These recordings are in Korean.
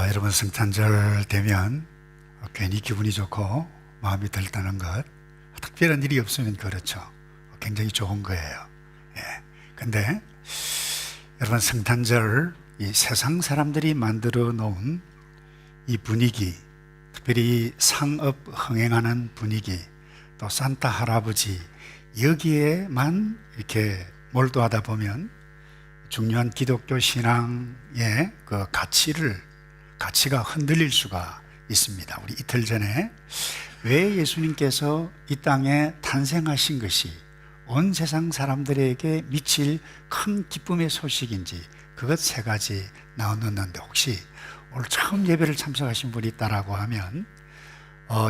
여러분 성탄절 되면 괜히 기분이 좋고 마음이 들떠는 것, 특별한 일이 없으면 그렇죠. 굉장히 좋은 거예요. 근데 여러분 성탄절 이 세상 사람들이 만들어 놓은 이 분위기, 특별히 상업 흥행하는 분위기, 또 산타 할아버지 여기에만 이렇게 몰두하다 보면 중요한 기독교 신앙의 그 가치가 흔들릴 수가 있습니다. 우리 이틀 전에 왜 예수님께서 이 땅에 탄생하신 것이 온 세상 사람들에게 미칠 큰 기쁨의 소식인지 그것 세 가지 나눴는데, 혹시 오늘 처음 예배를 참석하신 분이 있다라고 하면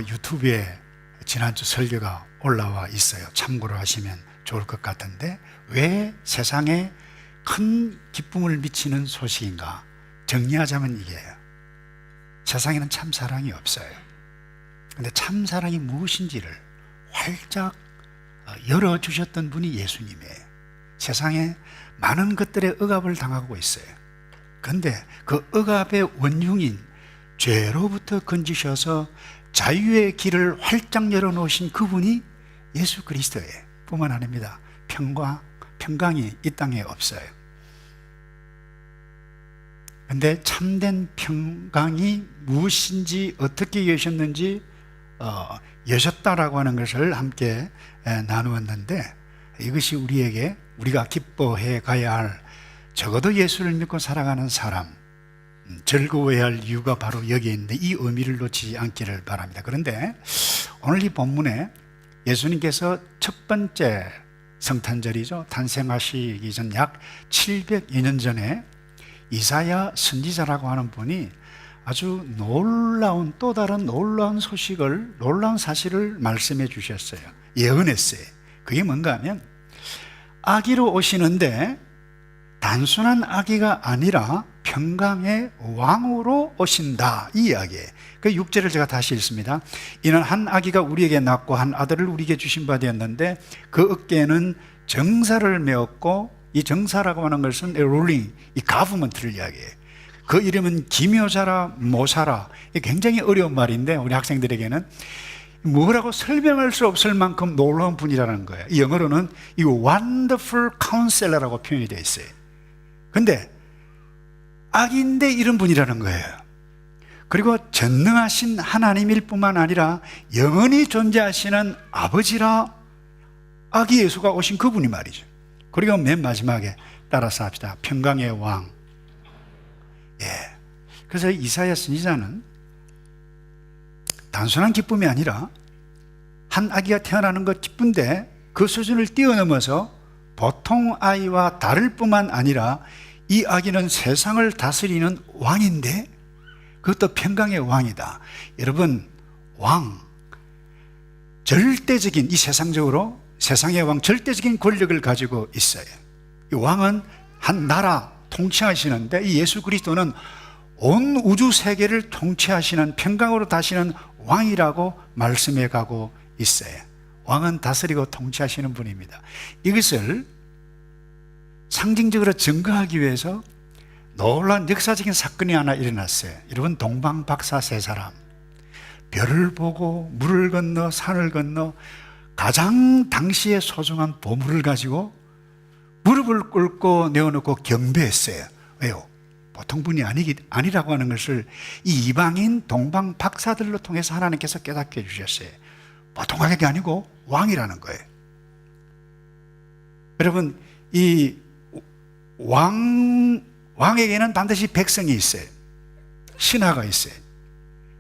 유튜브에 지난주 설교가 올라와 있어요. 참고로 하시면 좋을 것 같은데, 왜 세상에 큰 기쁨을 미치는 소식인가? 정리하자면 이게요. 세상에는 참 사랑이 없어요. 근데 참 사랑이 무엇인지를 활짝 열어주셨던 분이 예수님이에요. 세상에 많은 것들에 억압을 당하고 있어요. 그런데 그 억압의 원흉인 죄로부터 건지셔서 자유의 길을 활짝 열어놓으신 그분이 예수 그리스도예요. 뿐만 아닙니다. 평강이 이 땅에 없어요. 근데 참된 평강이 무엇인지 어떻게 여셨는지 여셨다라고 하는 것을 함께 나누었는데, 이것이 우리가 기뻐해 가야 할, 적어도 예수를 믿고 살아가는 사람 즐거워해야 할 이유가 바로 여기에 있는데, 이 의미를 놓치지 않기를 바랍니다. 그런데 오늘 이 본문에 예수님께서 첫 번째 성탄절이죠, 탄생하시기 전 약 700여 년 전에 이사야 선지자라고 하는 분이 아주 또 다른 놀라운 소식을, 놀라운 사실을 말씀해 주셨어요. 예언했어요. 그게 뭔가 하면, 아기로 오시는데 단순한 아기가 아니라 평강의 왕으로 오신다, 이 이야기예요. 그 6절을 제가 다시 읽습니다. 이는 한 아기가 우리에게 낳고 한 아들을 우리에게 주신 바 되었는데 그 어깨에는 정사를 메었고, 이 정사라고 하는 것은 룰링, 이 가브먼트를 이야기해요. 그 이름은 기묘자라 모사라. 이게 굉장히 어려운 말인데 우리 학생들에게는 뭐라고 설명할 수 없을 만큼 놀라운 분이라는 거예요. 이 영어로는 이 Wonderful Counselor라고 표현이 되어 있어요. 근데 아기인데 이런 분이라는 거예요. 그리고 전능하신 하나님일 뿐만 아니라 영원히 존재하시는 아버지라, 아기 예수가 오신 그분이 말이죠. 그리고 맨 마지막에 따라서 합시다. 평강의 왕. 그래서 이사야 선지자는 단순한 기쁨이 아니라 한 아기가 태어나는 것 기쁜데 그 수준을 뛰어넘어서 보통 아이와 다를 뿐만 아니라 이 아기는 세상을 다스리는 왕인데 그것도 평강의 왕이다. 여러분, 왕, 절대적인, 이 세상의 왕, 절대적인 권력을 가지고 있어요. 이 왕은 한 나라 통치하시는데, 이 예수 그리스도는 온 우주 세계를 통치하시는, 평강으로 다시는 왕이라고 말씀해 가고 있어요. 왕은 다스리고 통치하시는 분입니다. 이것을 상징적으로 증거하기 위해서 놀라운 역사적인 사건이 하나 일어났어요. 여러분, 동방박사 세 사람, 별을 보고 물을 건너 산을 건너 가장 당시에 소중한 보물을 가지고 무릎을 꿇고 내어놓고 경배했어요. 왜요? 보통 분이 아니라고 하는 것을 이 이방인 동방 박사들로 통해서 하나님께서 깨닫게 해주셨어요. 보통 악이 아니고 왕이라는 거예요. 여러분, 이 왕에게는 반드시 백성이 있어요. 신하가 있어요.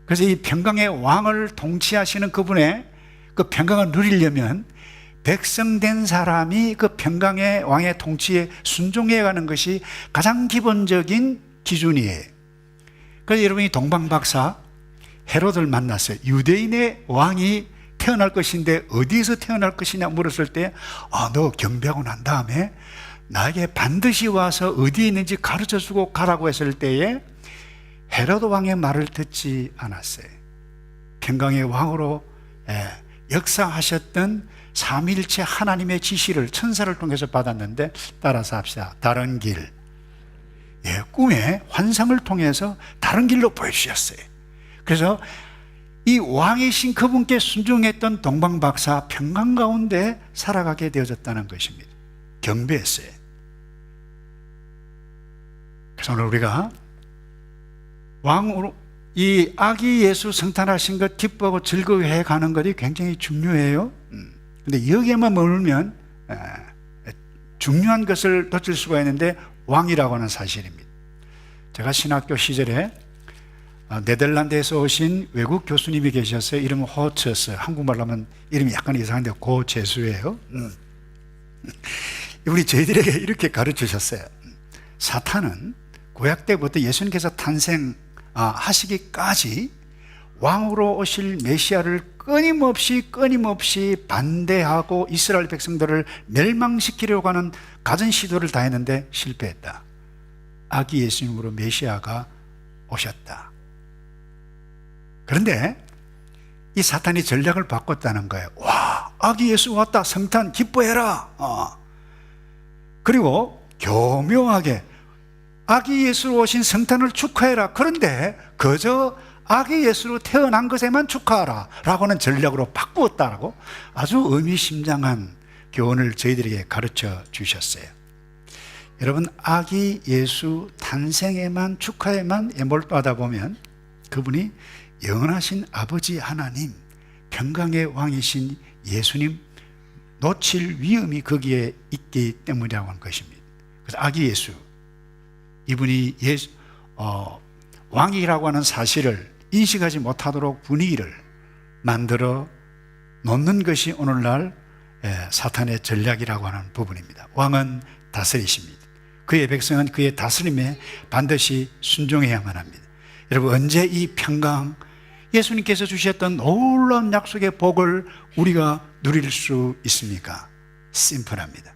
그래서 이 평강의 왕을 통치하시는 그분의 그 평강을 누리려면 백성된 사람이 그 평강의 왕의 통치에 순종해 가는 것이 가장 기본적인 기준이에요. 그래서 여러분이 동방박사 헤롯을 만났어요. 유대인의 왕이 태어날 것인데 어디에서 태어날 것이냐 물었을 때, 너 경배하고 난 다음에 나에게 반드시 와서 어디에 있는지 가르쳐주고 가라고 했을 때에 헤롯 왕의 말을 듣지 않았어요. 평강의 왕으로 역사하셨던 삼위일체 하나님의 지시를 천사를 통해서 받았는데, 따라서 합시다. 다른 길. 꿈의 환상을 통해서 다른 길로 보여주셨어요. 그래서 이 왕이신 그분께 순종했던 동방박사 평강 가운데 살아가게 되어졌다는 것입니다. 경배했어요. 그래서 오늘 우리가 왕으로 이 아기 예수 성탄하신 것 기뻐하고 즐거워해 가는 것이 굉장히 중요해요. 근데 여기에만 머물면 중요한 것을 놓칠 수가 있는데 왕이라고 하는 사실입니다. 제가 신학교 시절에 네덜란드에서 오신 외국 교수님이 계셨어요. 이름은 호처스. 한국말로 하면 이름이 약간 이상한데 고재수예요. 이분이 저희들에게 이렇게 가르치셨어요. 사탄은 구약 때부터 예수님께서 탄생하시기까지 왕으로 오실 메시아를 끊임없이 반대하고 이스라엘 백성들을 멸망시키려고 하는 갖은 시도를 다 했는데 실패했다. 아기 예수님으로 메시아가 오셨다. 그런데 이 사탄이 전략을 바꿨다는 거예요. 와, 아기 예수 왔다. 성탄 기뻐해라. 그리고 교묘하게 아기 예수로 오신 성탄을 축하해라. 그런데 그저 아기 예수로 태어난 것에만 축하하라 라고는 전략으로 바꾸었다라고 아주 의미심장한 교훈을 저희들에게 가르쳐 주셨어요. 여러분, 아기 예수 탄생에만 축하에만 몰두하다 보면 그분이 영원하신 아버지 하나님, 평강의 왕이신 예수님 놓칠 위험이 거기에 있기 때문이라고 하는 것입니다. 그래서 아기 예수, 이분이 왕이라고 하는 사실을 인식하지 못하도록 분위기를 만들어 놓는 것이 오늘날 사탄의 전략이라고 하는 부분입니다. 왕은 다스리십니다. 그의 백성은 그의 다스림에 반드시 순종해야만 합니다. 여러분, 언제 이 평강, 예수님께서 주셨던 놀라운 약속의 복을 우리가 누릴 수 있습니까? 심플합니다.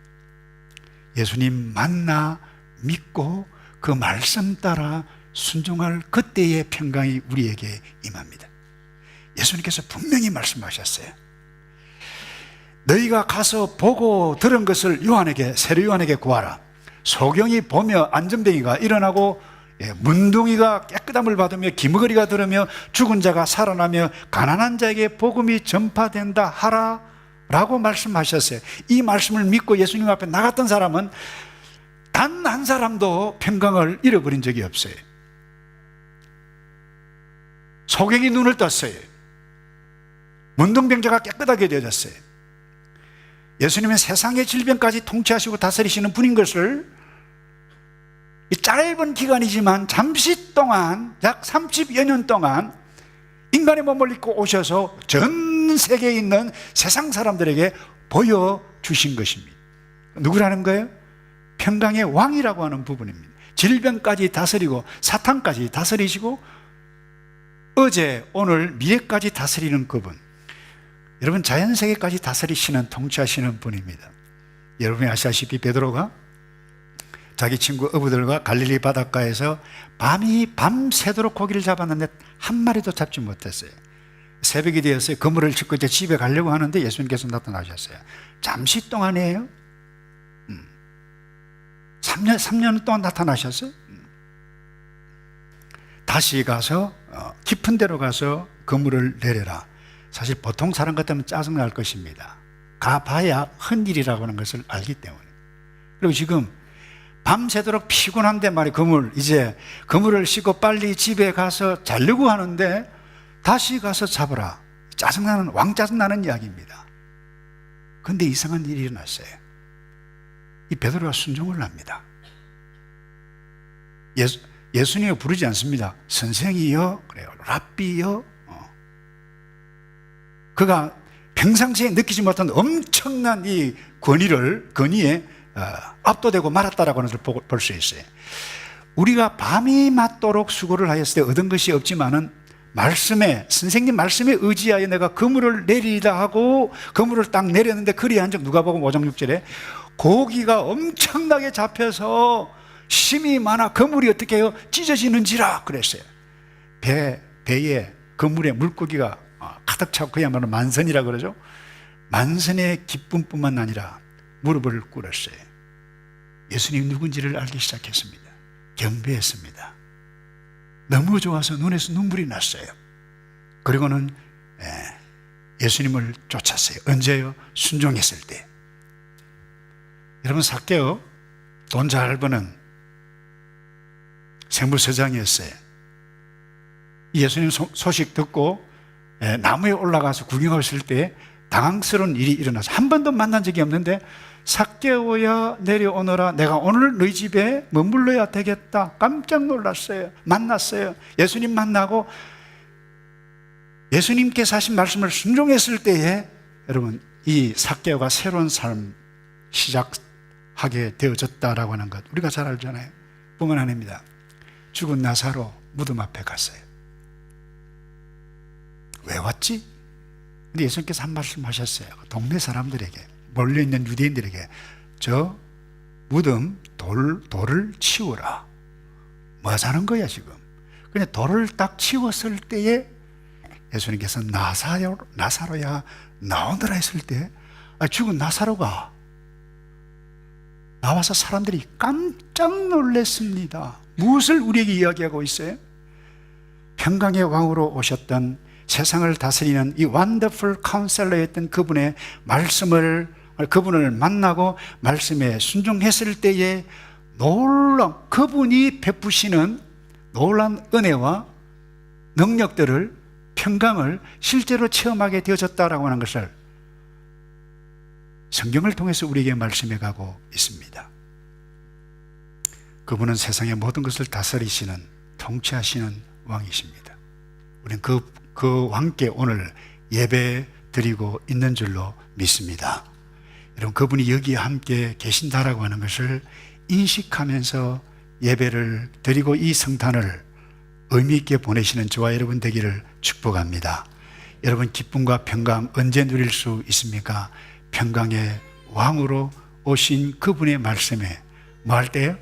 예수님 만나 믿고 그 말씀 따라 순종할 그때의 평강이 우리에게 임합니다. 예수님께서 분명히 말씀하셨어요. 너희가 가서 보고 들은 것을 세례 요한에게 구하라. 소경이 보며 안전뱅이가 일어나고 문둥이가 깨끗함을 받으며 기머거리가 들으며 죽은 자가 살아나며 가난한 자에게 복음이 전파된다 하라 라고 말씀하셨어요. 이 말씀을 믿고 예수님 앞에 나갔던 사람은 단 한 사람도 평강을 잃어버린 적이 없어요. 소경이 눈을 떴어요. 문둥병자가 깨끗하게 되어졌어요. 예수님은 세상의 질병까지 통치하시고 다스리시는 분인 것을 이 짧은 기간이지만 잠시 동안 약 30여 년 동안 인간의 몸을 입고 오셔서 전 세계에 있는 세상 사람들에게 보여주신 것입니다. 누구라는 거예요? 평강의 왕이라고 하는 부분입니다. 질병까지 다스리고 사탄까지 다스리시고 어제 오늘 미래까지 다스리는 그분, 여러분 자연세계까지 다스리시는 통치하시는 분입니다. 여러분이 아시다시피 베드로가 자기 친구 어부들과 갈릴리 바닷가에서 밤새도록 고기를 잡았는데 한 마리도 잡지 못했어요. 새벽이 되었어요. 그물을 짚고 이제 집에 가려고 하는데 예수님께서 나타나셨어요. 잠시 동안이에요. 3년 동안 나타나셨어요. 다시 가서 깊은 데로 가서 그물을 내려라. 사실 보통 사람 같으면 짜증날 것입니다. 가봐야 헌일이라고 하는 것을 알기 때문에. 그리고 지금 밤새도록 피곤한데 말이에요. 이제 그물을 싣고 빨리 집에 가서 자려고 하는데 다시 가서 잡으라. 왕 짜증나는 이야기입니다. 그런데 이상한 일이 일어났어요. 이 베드로가 순종을 합니다. 예수님을 부르지 않습니다. 선생이여, 그래요. 랍비여. 그가 평상시에 느끼지 못한 엄청난 이 권위에 압도되고 말았다라고 하는 것을 볼 수 있어요. 우리가 밤이 맞도록 수고를 하였을 때 얻은 것이 없지만은 선생님 말씀에 의지하여 내가 그물을 내리다 하고 그물을 딱 내렸는데 그리한 적 누가복음 5장 6절에 고기가 엄청나게 잡혀서 힘이 많아 그물이 어떻게 해요? 찢어지는지라 그랬어요. 배에 그물에 물고기가 가득 차고 그야말로 만선이라 그러죠. 만선의 기쁨뿐만 아니라 무릎을 꿇었어요. 예수님 누군지를 알기 시작했습니다. 경배했습니다. 너무 좋아서 눈에서 눈물이 났어요. 그리고는 예수님을 쫓았어요. 언제요? 순종했을 때. 여러분, 삭개오 돈 잘 버는 세무서장이었어요. 예수님 소식 듣고 나무에 올라가서 구경했을 때 당황스러운 일이 일어나서 한 번도 만난 적이 없는데, 삭개오야 내려오너라, 내가 오늘 너희 집에 머물러야 되겠다. 깜짝 놀랐어요. 만났어요. 예수님 만나고 예수님께서 하신 말씀을 순종했을 때에 여러분, 이 삭개오가 새로운 삶 시작하게 되어졌다라고 하는 것 우리가 잘 알잖아요. 뿐만 아닙니다. 죽은 나사로 무덤 앞에 갔어요. 왜 왔지? 근데 예수님께서 한 말씀 하셨어요. 동네 사람들에게, 몰려있는 유대인들에게, 저 무덤 돌을 치우라. 뭐 하자는 거야 지금? 그냥 돌을 딱 치웠을 때에 예수님께서 나사로야 나오너라 했을 때, 죽은 나사로가 나와서 사람들이 깜짝 놀랐습니다. 무엇을 우리에게 이야기하고 있어요? 평강의 왕으로 오셨던, 세상을 다스리는 이 원더풀 카운셀러였던 그분의 그분을 만나고 말씀에 순종했을 때에 그분이 베푸시는 놀라운 은혜와 능력들을, 평강을 실제로 체험하게 되어졌다라고 하는 것을 성경을 통해서 우리에게 말씀해 가고 있습니다. 그분은 세상의 모든 것을 다스리시는, 통치하시는 왕이십니다. 우리는 그 왕께 오늘 예배 드리고 있는 줄로 믿습니다. 여러분, 그분이 여기에 함께 계신다라고 하는 것을 인식하면서 예배를 드리고 이 성탄을 의미 있게 보내시는 저와 여러분 되기를 축복합니다. 여러분, 기쁨과 평강 언제 누릴 수 있습니까? 평강의 왕으로 오신 그분의 말씀에 뭐 할 때요?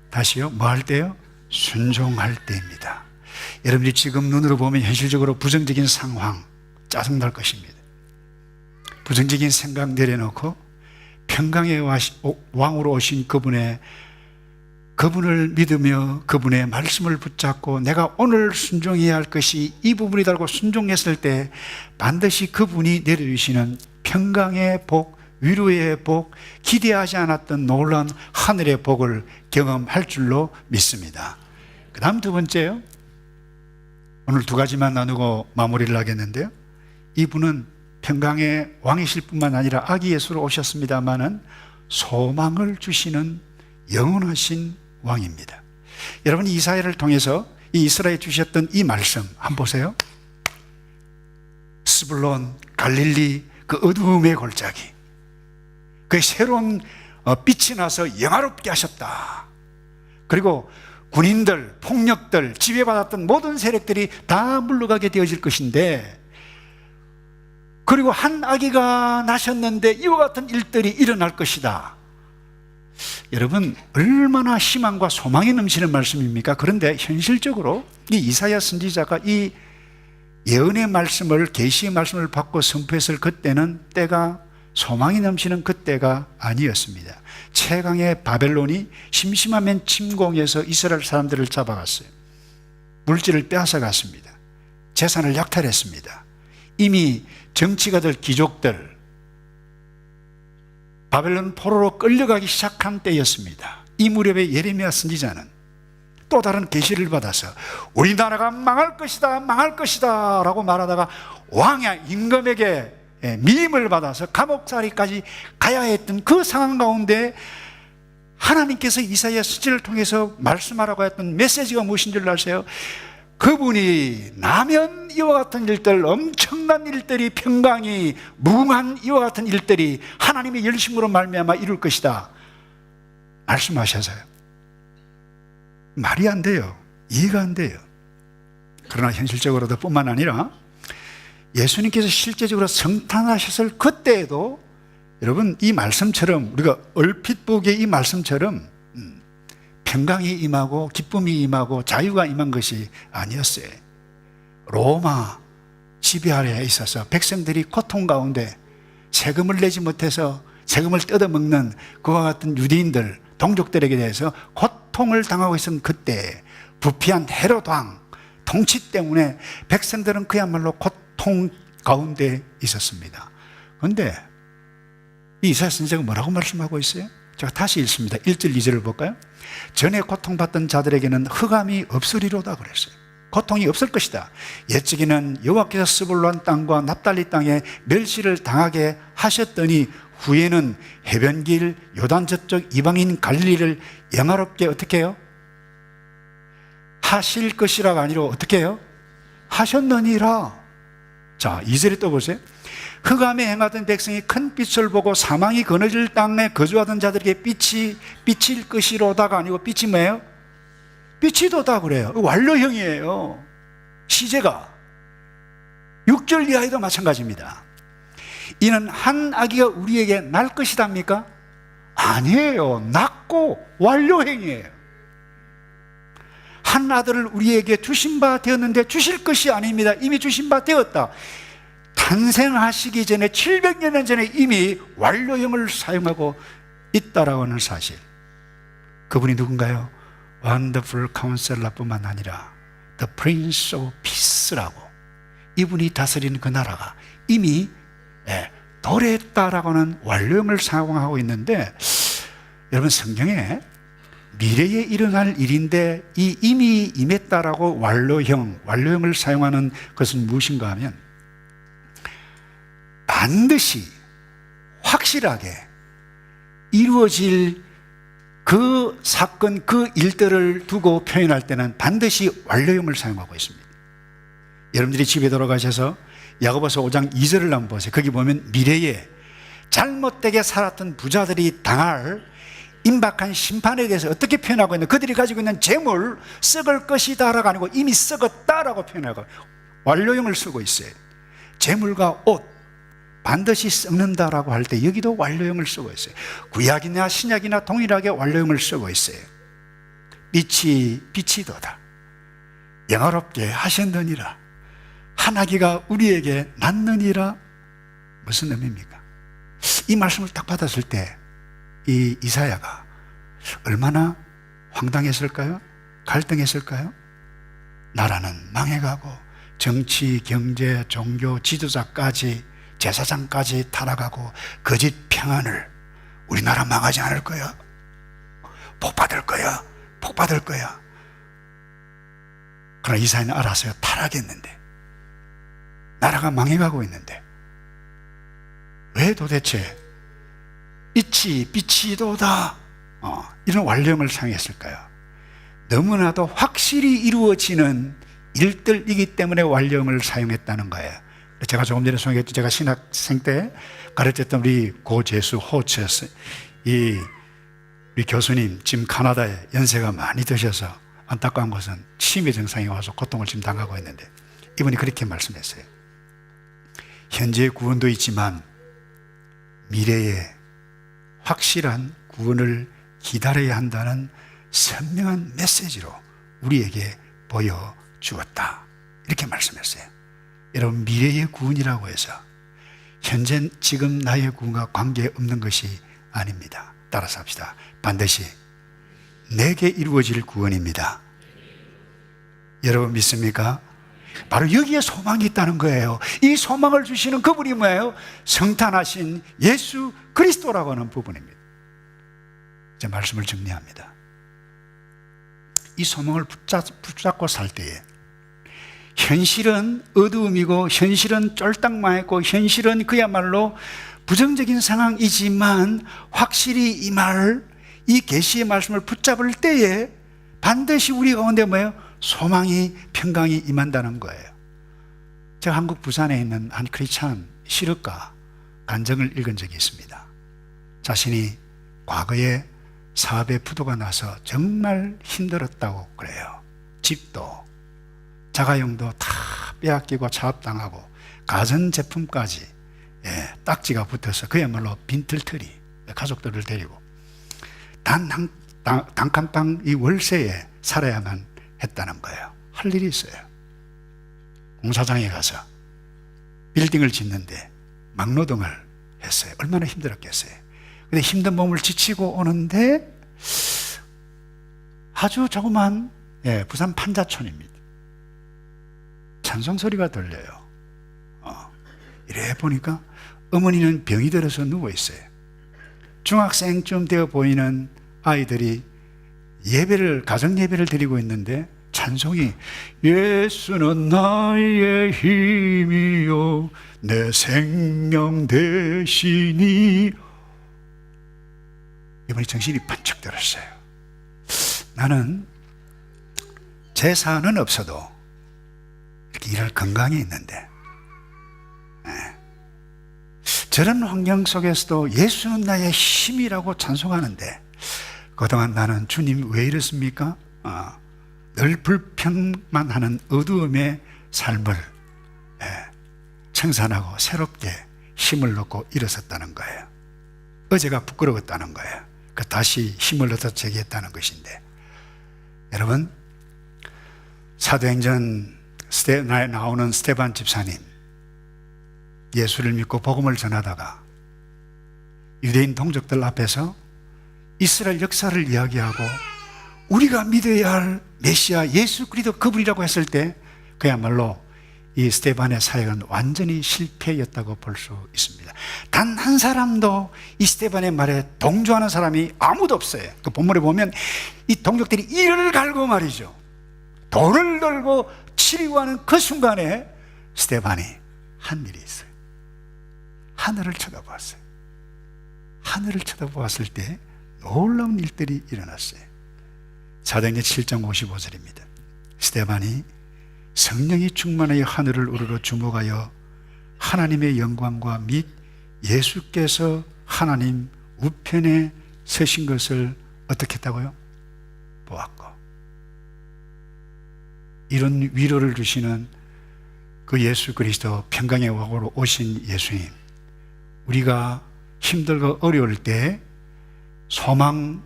다시요? 뭐 할 때요? 순종할 때입니다. 여러분이 지금 눈으로 보면 현실적으로 부정적인 상황, 짜증날 것입니다. 부정적인 생각 내려놓고 평강의 왕으로 오신 그분을 믿으며 그분의 말씀을 붙잡고 내가 오늘 순종해야 할 것이 이 부분이라고 순종했을 때 반드시 그분이 내려주시는 평강의 복, 위로의 복, 기대하지 않았던 놀라운 하늘의 복을 경험할 줄로 믿습니다. 그 다음 두 번째요, 오늘 두 가지만 나누고 마무리를 하겠는데요, 이분은 평강의 왕이실 뿐만 아니라 아기 예수로 오셨습니다마는 소망을 주시는 영원하신 왕입니다. 여러분, 이사야를 통해서 이 이스라엘에 주셨던 이 말씀 한번 보세요. 스불론, 갈릴리, 그 어두움의 골짜기, 그 새로운 빛이 나서 영화롭게 하셨다. 그리고 군인들, 폭력들, 지배받았던 모든 세력들이 다 물러가게 되어질 것인데, 그리고 한 아기가 나셨는데 이와 같은 일들이 일어날 것이다. 여러분, 얼마나 희망과 소망이 넘치는 말씀입니까? 그런데 현실적으로 이 이사야 선지자가 이 예언의 말씀을, 계시의 말씀을 받고 선포했을 그때는 때가, 소망이 넘치는 그때가 아니었습니다. 최강의 바벨론이 심심하면 침공해서 이스라엘 사람들을 잡아갔어요. 물질을 빼앗아갔습니다. 재산을 약탈했습니다. 이미 정치가들, 귀족들 바벨론 포로로 끌려가기 시작한 때였습니다. 이 무렵에 예레미야 선지자는 또 다른 계시를 받아서 우리나라가 망할 것이다, 망할 것이다 라고 말하다가 왕야 임금에게 미임을 받아서 감옥살이까지 가야 했던 그 상황 가운데 하나님께서 이사야 선지자를 통해서 말씀하라고 했던 메시지가 무엇인 줄 아세요? 그분이 나면 이와 같은 일들, 엄청난 일들이, 평강이 무궁한 이와 같은 일들이 하나님의 열심으로 말미암아 이룰 것이다 말씀하셔서요. 말이 안 돼요. 이해가 안 돼요. 그러나 현실적으로도 뿐만 아니라 예수님께서 실제적으로 성탄하셨을 그때에도 여러분, 이 말씀처럼, 우리가 얼핏 보기에 이 말씀처럼 평강이 임하고 기쁨이 임하고 자유가 임한 것이 아니었어요. 로마 지배 아래에 있어서 백성들이 고통 가운데 세금을 내지 못해서 세금을 뜯어먹는 그와 같은 유대인들, 동족들에게 대해서 고통을 당하고 있었던 그때 부패한 헤롯 왕 통치 때문에 백성들은 그야말로 고통 가운데 있었습니다. 그런데 이 이사야 선생은 뭐라고 말씀하고 있어요? 제가 다시 읽습니다. 1절 2절을 볼까요? 전에 고통받던 자들에게는 흑암이 없으리로다 그랬어요. 고통이 없을 것이다. 옛적에는 여호와께서 스불론 땅과 납달리 땅에 멸시를 당하게 하셨더니 후에는 해변길 요단 저쪽 이방인 갈릴리를 영화롭게 어떻게 해요? 하실 것이라가 아니라 어떻게 해요? 하셨느니라. 자, 2절에 또 보세요. 흑암에 행하던 백성이 큰 빛을 보고 사망이 거느질 땅에 거주하던 자들에게 빛이 비칠 것이로다가 아니고 빛이 뭐예요? 빛이 도다 그래요. 완료형이에요. 시제가 6절 이하에도 마찬가지입니다. 이는 한 아기가 우리에게 날 것이답니까? 아니에요. 낳고 완료형이에요. 한 아들을 우리에게 주신 바 되었는데 주실 것이 아닙니다. 이미 주신 바 되었다. 탄생하시기 전에 700년 전에 이미 완료형을 사용하고 있다라고 하는 사실. 그분이 누군가요? Wonderful Counselor 뿐만 아니라 The Prince of Peace라고, 이분이 다스리는 그 나라가 이미 도래했다라고 하는 완료형을 사용하고 있는데, 여러분 성경에 미래에 일어날 일인데 이 이미 임했다라고 완료형을 사용하는 것은 무엇인가 하면 반드시 확실하게 이루어질 그 사건, 그 일들을 두고 표현할 때는 반드시 완료형을 사용하고 있습니다. 여러분들이 집에 돌아가셔서 야고보서 5장 2절을 한번 보세요. 거기 보면 미래에 잘못되게 살았던 부자들이 당할 임박한 심판에 대해서 어떻게 표현하고 있는, 그들이 가지고 있는 재물 썩을 것이다 라고 아니고 이미 썩었다라고 표현하고 완료형을 쓰고 있어요. 재물과 옷 반드시 썩는다라고 할 때 여기도 완료형을 쓰고 있어요. 구약이나 신약이나 동일하게 완료형을 쓰고 있어요. 빛이 도다. 영화롭게 하셨느니라. 한 아기가 우리에게 낳느니라. 무슨 의미입니까? 이 말씀을 딱 받았을 때 이 이사야가 얼마나 황당했을까요? 갈등했을까요? 나라는 망해가고 정치, 경제, 종교, 지도자까지, 제사장까지 타락하고 거짓 평안을, 우리나라 망하지 않을 거야, 복 받을 거야, 복 받을 거야. 그러나 이사야는 알았어요. 타락했는데, 나라가 망해가고 있는데 왜 도대체 빛이 도다 이런 완료형을 사용했을까요? 너무나도 확실히 이루어지는 일들이기 때문에 완료형을 사용했다는 거예요. 제가 조금 전에 소개했던, 제가 신학생 때 가르쳤던 우리 고재수 호처스 우리 교수님, 지금 카나다에 연세가 많이 드셔서 안타까운 것은 치매 증상이 와서 고통을 지금 당하고 있는데, 이분이 그렇게 말씀했어요. 현재의 구원도 있지만 미래에 확실한 구원을 기다려야 한다는 선명한 메시지로 우리에게 보여주었다, 이렇게 말씀했어요. 여러분, 미래의 구원이라고 해서 현재 지금 나의 구원과 관계없는 것이 아닙니다. 따라서 합시다. 반드시 내게 이루어질 구원입니다. 여러분 믿습니까? 바로 여기에 소망이 있다는 거예요. 이 소망을 주시는 그분이 뭐예요? 성탄하신 예수 그리스도라고 하는 부분입니다. 제 말씀을 정리합니다. 이 소망을 붙잡고 살 때에 현실은 어두움이고 현실은 쫄딱 망했고 현실은 그야말로 부정적인 상황이지만 확실히 이 말, 이 계시의 말씀을 붙잡을 때에 반드시 우리 가운데 뭐예요? 소망이, 평강이 임한다는 거예요. 제가 한국 부산에 있는 한 크리스찬 실업가 간증을 읽은 적이 있습니다. 자신이 과거에 사업에 부도가 나서 정말 힘들었다고 그래요. 집도 자가용도 다 빼앗기고 차압당하고 가전제품까지 딱지가 붙어서 그야말로 빈털터리, 가족들을 데리고 단칸방 이 월세에 살아야만 했다는 거예요. 할 일이 있어요. 공사장에 가서 빌딩을 짓는데 막노동을 했어요. 얼마나 힘들었겠어요. 근데 힘든 몸을 지치고 오는데 아주 조그만 부산 판자촌입니다. 찬송 소리가 들려요. 이래 보니까 어머니는 병이 들어서 누워 있어요. 중학생쯤 되어 보이는 아이들이 가정 예배를 드리고 있는데 찬송이 예수는 나의 힘이요 내 생명 되시니, 이번에 정신이 번쩍 들었어요. 나는 재산은 없어도 이렇게 일할 건강이 있는데 저런 환경 속에서도 예수는 나의 힘이라고 찬송하는데, 그동안 나는 주님 왜 이렇습니까? 늘 불평만 하는 어두움의 삶을 청산하고 새롭게 힘을 얻고 일어섰다는 거예요. 어제가 부끄러웠다는 거예요. 다시 힘을 얻어 제기했다는 것인데, 여러분, 사도행전 나오는 스데반 집사님, 예수를 믿고 복음을 전하다가 유대인 동족들 앞에서 이스라엘 역사를 이야기하고 우리가 믿어야 할 메시아 예수 그리스도 그분이라고 했을 때 그야말로 이 스데반의 사역은 완전히 실패였다고 볼 수 있습니다. 단 한 사람도 이 스데반의 말에 동조하는 사람이 아무도 없어요. 그 본문에 보면 이 동족들이 이를 갈고 말이죠, 돌을 들고 치려고 그 순간에 스데반이 한 일이 있어요. 하늘을 쳐다보았어요. 하늘을 쳐다보았을 때 놀라운 일들이 일어났어요. 사도행전 7장 55절입니다. 스데반이 성령이 충만하여 하늘을 우러러 주목하여 하나님의 영광과 및 예수께서 하나님 우편에 서신 것을 어떻게 했다고요? 보았고. 이런 위로를 주시는 그 예수 그리스도, 평강의 왕으로 오신 예수님, 우리가 힘들고 어려울 때 소망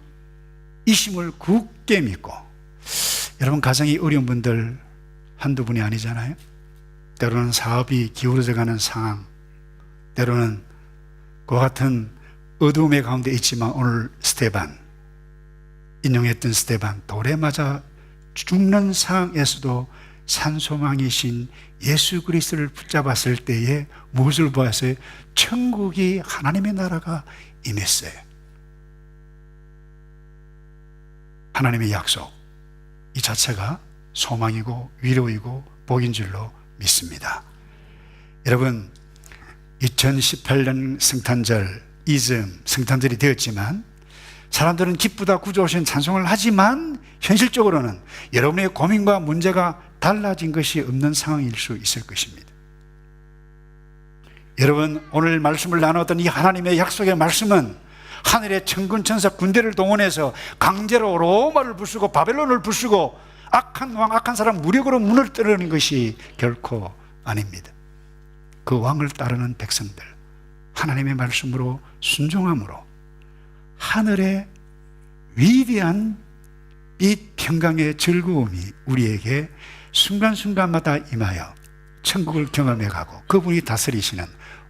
이심을 굳게 믿고, 여러분 가정이 어려운 분들 한두 분이 아니잖아요. 때로는 사업이 기울어져 가는 상황, 때로는 그와 같은 어두움의 가운데 있지만, 오늘 스데반, 인용했던 스데반, 돌에 맞아 죽는 상황에서도 산소망이신 예수 그리스도를 붙잡았을 때에 무엇을 보았어요? 천국이, 하나님의 나라가 임했어요. 하나님의 약속, 이 자체가 소망이고 위로이고 복인 줄로 믿습니다. 여러분, 2018년 성탄절, 이즘 성탄절이 되었지만 사람들은 기쁘다 구주오신 찬송을 하지만 현실적으로는 여러분의 고민과 문제가 달라진 것이 없는 상황일 수 있을 것입니다. 여러분, 오늘 말씀을 나눴던 이 하나님의 약속의 말씀은 하늘의 천군 천사 군대를 동원해서 강제로 로마를 부수고 바벨론을 부수고 악한 왕, 악한 사람 무력으로 문을 뚫는 것이 결코 아닙니다. 그 왕을 따르는 백성들, 하나님의 말씀으로 순종함으로 하늘의 위대한 빛 평강의 즐거움이 우리에게 순간순간마다 임하여 천국을 경험해 가고 그분이 다스리시는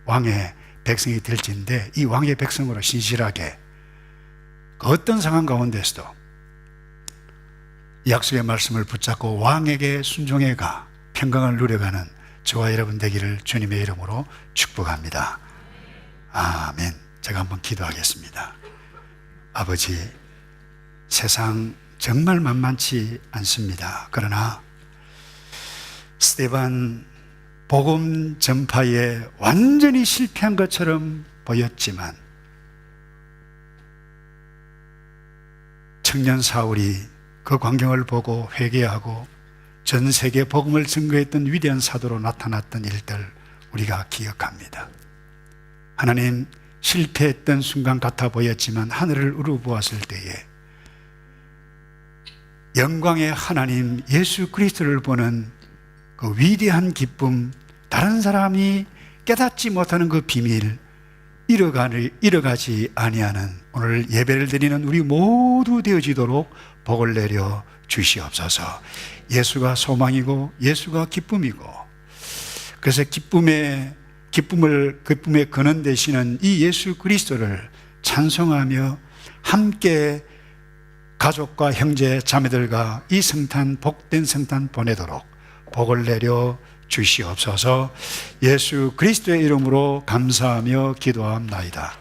왕의 백성이 될진데, 이 왕의 백성으로 신실하게 어떤 상황 가운데서도 약속의 말씀을 붙잡고 왕에게 순종해 가 평강을 누려가는 저와 여러분 되기를 주님의 이름으로 축복합니다. 아멘. 제가 한번 기도하겠습니다. 아버지, 세상 정말 만만치 않습니다. 그러나 스데반 복음 전파에 완전히 실패한 것처럼 보였지만 청년 사울이 그 광경을 보고 회개하고 전 세계 복음을 증거했던 위대한 사도로 나타났던 일들 우리가 기억합니다. 하나님, 실패했던 순간 같아 보였지만 하늘을 우러보았을 때에 영광의 하나님 예수 그리스도를 보는 그 위대한 기쁨, 다른 사람이 깨닫지 못하는 그 비밀, 잃어가지 아니하는 오늘 예배를 드리는 우리 모두 되어지도록 복을 내려 주시옵소서. 예수가 소망이고 예수가 기쁨이고, 그래서 기쁨의 근원 되시는 이 예수 그리스도를 찬송하며 함께 가족과 형제 자매들과 이 성탄 복된 성탄 보내도록 복을 내려 주시옵소서. 예수 그리스도의 이름으로 감사하며 기도합나이다.